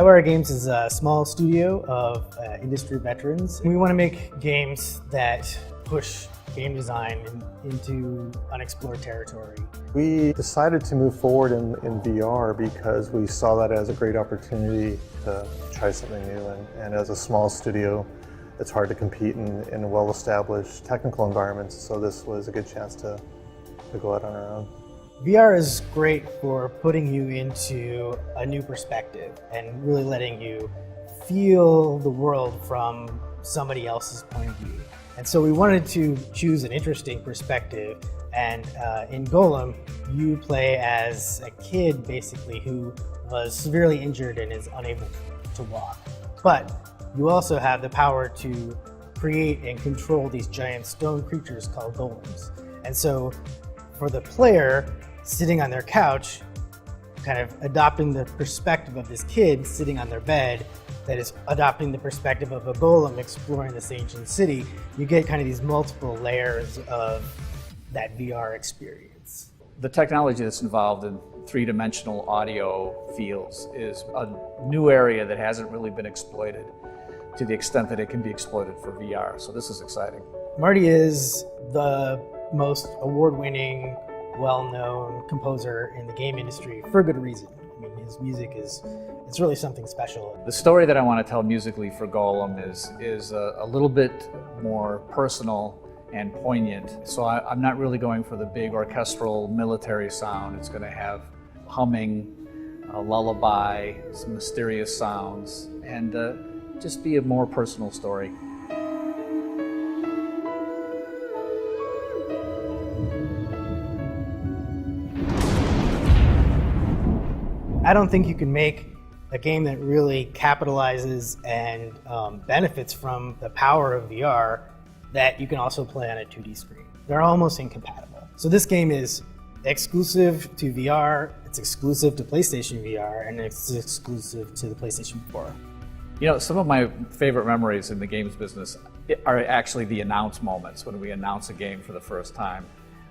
Highwire Games is a small studio of industry veterans. We want to make games that push game design into unexplored territory. We decided to move forward in VR because we saw that as a great opportunity to try something new. And as a small studio, it's hard to compete in well-established technical environments. So this was a good chance to go out on our own. VR is great for putting you into a new perspective and really letting you feel the world from somebody else's point of view. And so we wanted to choose an interesting perspective, and in Golem, you play as a kid basically who was severely injured and is unable to walk. But you also have the power to create and control these giant stone creatures called golems. And so for the player sitting on their couch, kind of adopting the perspective of this kid sitting on their bed that is adopting the perspective of a golem exploring this ancient city, you get kind of these multiple layers of that VR experience. The technology that's involved in three-dimensional audio fields is a new area that hasn't really been exploited to the extent that it can be exploited for VR, so this is exciting. Marty is the most award-winning, well-known composer in the game industry for good reason. I mean, his music it's really something special. The story that I want to tell musically for Golem is a little bit more personal and poignant. So I'm not really going for the big orchestral military sound. It's going to have humming, a lullaby, some mysterious sounds, and just be a more personal story. I don't think you can make a game that really capitalizes and benefits from the power of VR that you can also play on a 2D screen. They're almost incompatible. So this game is exclusive to VR, it's exclusive to PlayStation VR, and it's exclusive to the PlayStation 4. You know, some of my favorite memories in the games business are actually the announce moments when we announce a game for the first time.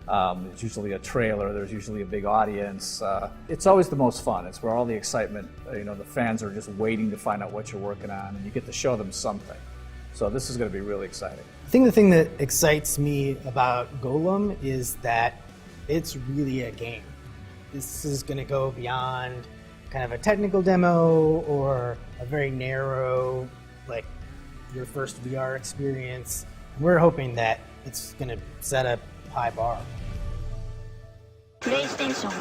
There's usually a trailer, there's usually a big audience. It's always the most fun. It's where all the excitement, the fans are just waiting to find out what you're working on, and you get to show them something. So this is going to be really exciting. I think the thing that excites me about Golem is that it's really a game. This is going to go beyond kind of a technical demo or a very narrow, like your first VR experience. We're hoping that it's going to set a high bar. PlayStation.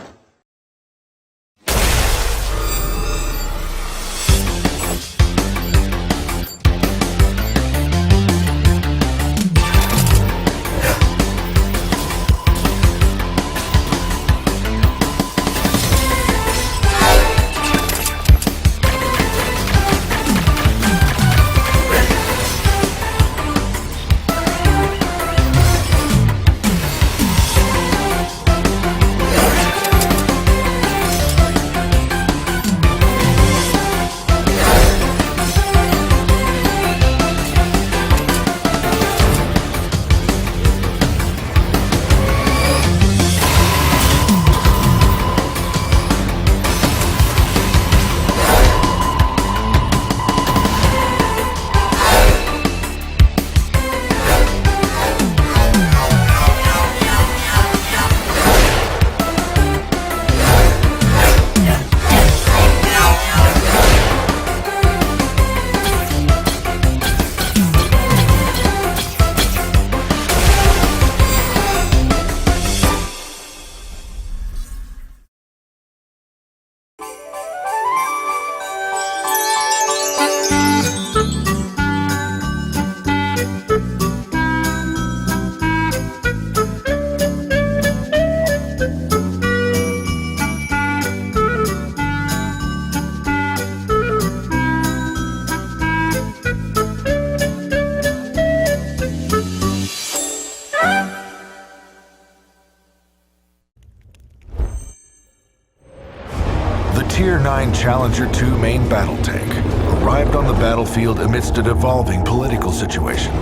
Tier 9 Challenger 2 main battle tank arrived on the battlefield amidst an evolving political situation.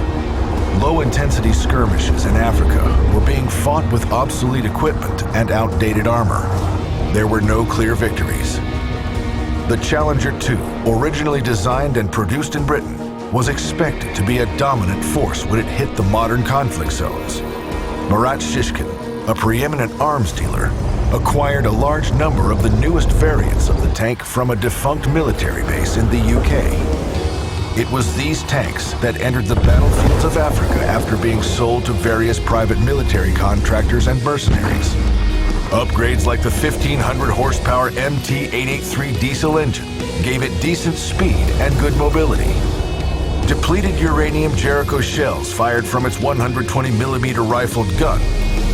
Low-intensity skirmishes in Africa were being fought with obsolete equipment and outdated armor. There were no clear victories. the Challenger 2, originally designed and produced in Britain, was expected to be a dominant force when it hit the modern conflict zones. Murat Shishkin, a preeminent arms dealer, acquired a large number of the newest variants of the tank from a defunct military base in the UK. It was these tanks that entered the battlefields of Africa after being sold to various private military contractors and mercenaries. Upgrades like the 1,500 horsepower MT-883 diesel engine gave it decent speed and good mobility. Depleted uranium Jericho shells fired from its 120mm rifled gun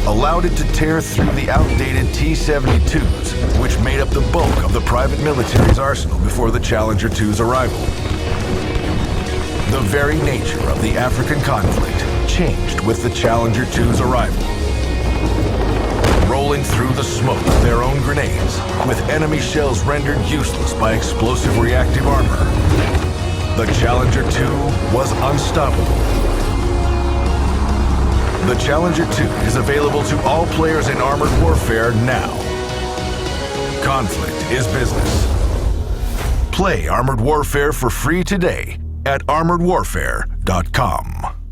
allowed it to tear through the outdated T-72s, which made up the bulk of the private military's arsenal before the Challenger 2's arrival. The very nature of the African conflict changed with the Challenger 2's arrival. Rolling through the smoke of their own grenades, with enemy shells rendered useless by explosive reactive armor, the Challenger 2 was unstoppable. The Challenger 2 is available to all players in Armored Warfare now. Conflict is business. Play Armored Warfare for free today at armoredwarfare.com.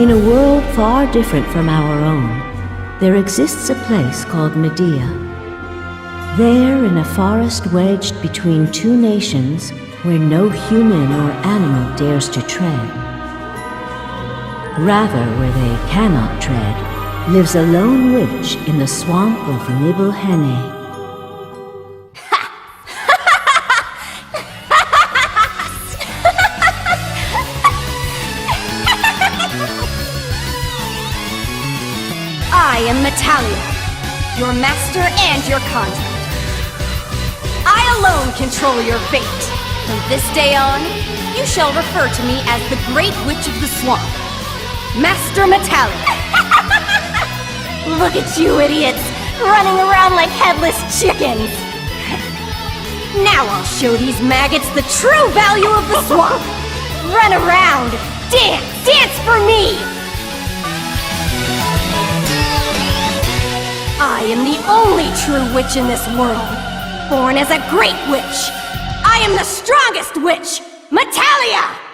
In a world far different from our own, there exists a place called Medea. There, in a forest wedged between two nations, where no human or animal dares to tread, rather where they cannot tread, lives a lone witch in the swamp of Nibelhenne. I am Natalia, your master and your contact. I alone control your fate. From this day on, you shall refer to me as the Great Witch of the Swamp, Master Natalia. Look at you idiots, running around like headless chickens. Now I'll show these maggots the true value of the swamp. Run around, dance for me. I am the only true witch in this world, born as a great witch. I am the strongest witch, Natalia!